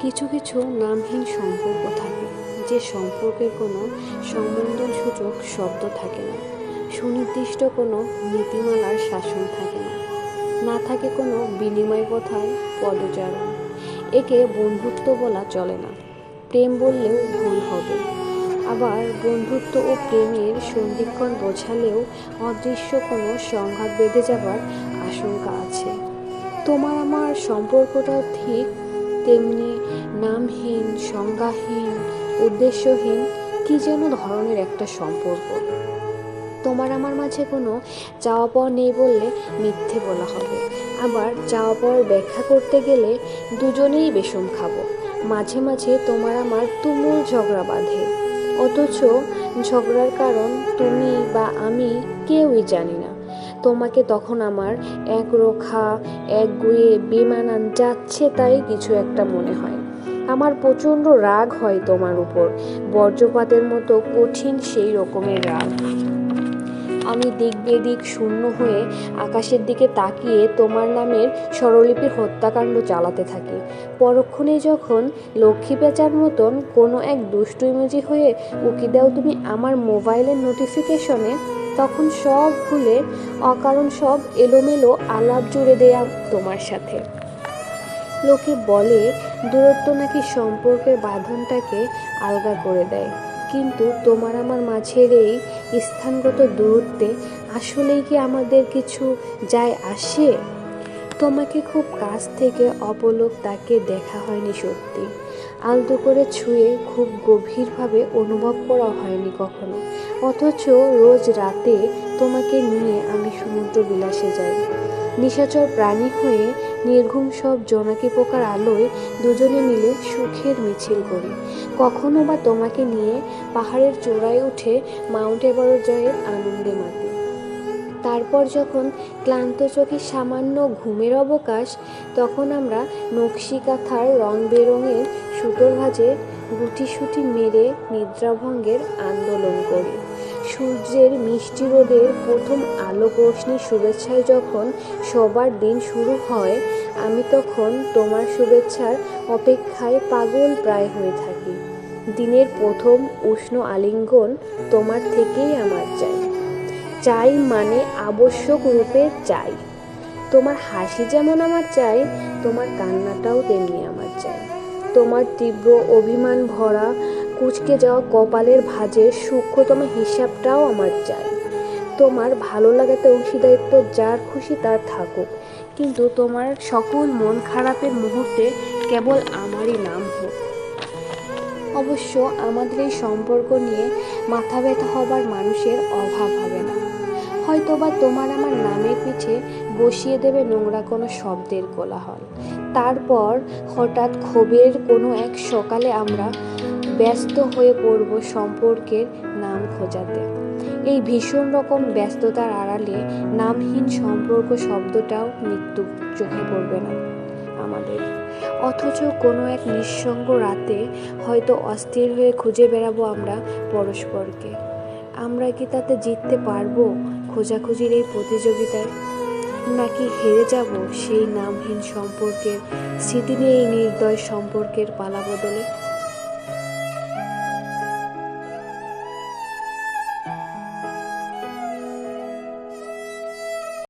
কিছু কিছু নামহীন সম্পর্ক থাকে, যে সম্পর্কের কোনো সম্বোধনসূচক শব্দ থাকে না, সুনির্দিষ্ট কোনো নীতিমালার শাসন থাকে না, না থাকে কোনো বিনিময় কথার পদচারণ। একে বন্ধুত্ব বলা চলে না, প্রেম বললেও ভুল হবে। আবার বন্ধুত্ব ও প্রেমের সন্ধিক্ষণ বোঝালেও অদৃশ্য কোনো সংঘাত বেঁধে যাবার আশঙ্কা আছে। তোমার আমার সম্পর্কটাও ঠিক তেমনি নামহীন, সংজ্ঞাহীন, উদ্দেশ্যহীন কি যেন ধরনের একটা সম্পর্ক। তোমার আমার মাঝে কোনো চাওয়া পাওয়া নেই বললে মিথ্যে বলা হবে। আবার চাওয়া পাওয়ার ব্যাখ্যা করতে গেলে দুজনেই বেশম খাবো। মাঝে মাঝে তোমার আমার তুমুল ঝগড়া বাঁধে, অথচ ঝগড়ার কারণ তুমি বা আমি কেউই জানি না। তোমাকে তখন আমার একরোখা, একগুঁয়ে, বেমানান, যাচ্ছে তাই কিছু একটা মনে হয়। আমার প্রচণ্ড রাগ হয় তোমার উপর, বজ্রপাতের মতো কঠিন সেই রকমের রাগ। আমি দিক বেদিক শূন্য হয়ে আকাশের দিকে তাকিয়ে তোমার নামের স্বরলিপির হত্যাকাণ্ড চালাতে থাকি। পরক্ষণেই যখন লক্ষ্মী পেঁচার মতন কোনো এক দুষ্টু ইমোজি হয়ে উকি দাও তুমি আমার মোবাইলের নোটিফিকেশনে, তখন সব ভুলে অকারণ সব এলোমেলো আলাপ জুড়ে দেয়া তোমার সাথে। লোকে বলে দূরত্ব নাকি সম্পর্কের বাঁধনটাকে আলগা করে দেয়, কিন্তু তোমার আমার মাঝের এই স্থানগত দূরত্বে আসলেই কি আমাদের কিছু যায় আসে? তোমাকে খুব কাছ থেকে অপলক তাকে দেখা হয়নি সত্যি, আলতো করে ছুঁয়ে খুব গভীরভাবে অনুভব করা হয়নি কখনো, অথচ রোজ রাতে তোমাকে নিয়ে আমি সমুদ্র বিলাসে যাই। নিশাচর প্রাণী হয়ে নির্ঘুম সব জোনাকি পোকার আলোয় দুজনে মিলে সুখের মিছিল করি। কখনো বা তোমাকে নিয়ে পাহাড়ের চূড়ায় উঠে মাউন্ট এভারেস্ট জয়ের আনন্দে মাতি। তারপর যখন ক্লান্ত চোখে সামান্য ঘুমের অবকাশ, তখন আমরা নকশি কাঁথার রং বেরঙের সুতোর ভাঁজে গুটিসুটি মেরে নিদ্রাভঙ্গের আন্দোলন করি। সূর্যের মিষ্টি রোদের প্রথম আলোক রোশনির শুভেচ্ছায় যখন সবার দিন শুরু হয়, আমি তখন তোমার শুভেচ্ছার অপেক্ষায় পাগল প্রায় হয়ে থাকি। দিনের প্রথম উষ্ণ আলিঙ্গন তোমার থেকেই আমার চাই, চাই মানে আবশ্যক রূপে চাই। তোমার হাসি যেমন আমার চাই, তোমার কান্নাটাও তেমনি আমার চাই। তোমার তীব্র অভিমান ভরা কুঁচকে যাওয়া কপালের ভাঁজের সূক্ষ্মতম হিসাবটাও আমার চাই। তোমার ভালো লাগাতে অংশীদারিত্ব যার খুশি তার থাকুক, কিন্তু তোমার সকল মন খারাপের মুহূর্তে কেবল আমারই নাম হোক। অবশ্য আমাদের এই সম্পর্ক নিয়ে মাথা ব্যথা হবার মানুষের অভাব হবে না। হয়তোবা তোমার আমার নামের পিঠে বসিয়ে দেবে নোংরা কোনো শব্দের কোলাহল। তারপর হঠাৎ ক্ষোভের কোনো এক সকালে আমরা ব্যস্ত হয়ে পড়ব সম্পর্কের নাম খোঁজাতে। এই ভীষণ রকম ব্যস্ততার আড়ালে নামহীন সম্পর্ক শব্দটাও মৃত্যু চোখে পড়বে না আমাদের। অথচ কোনো এক নিঃসঙ্গ রাতে হয়তো অস্থির হয়ে খুঁজে বেড়াবো আমরা পরস্পরকে। আমরা কি তাতে জিততে পারবো খোঁজাখুঁজির এই প্রতিযোগিতায়, নাকি হেরে যাব সেই নামহীন সম্পর্কের স্মৃতি নিয়ে এই নির্দয় সম্পর্কের পালা বদলে?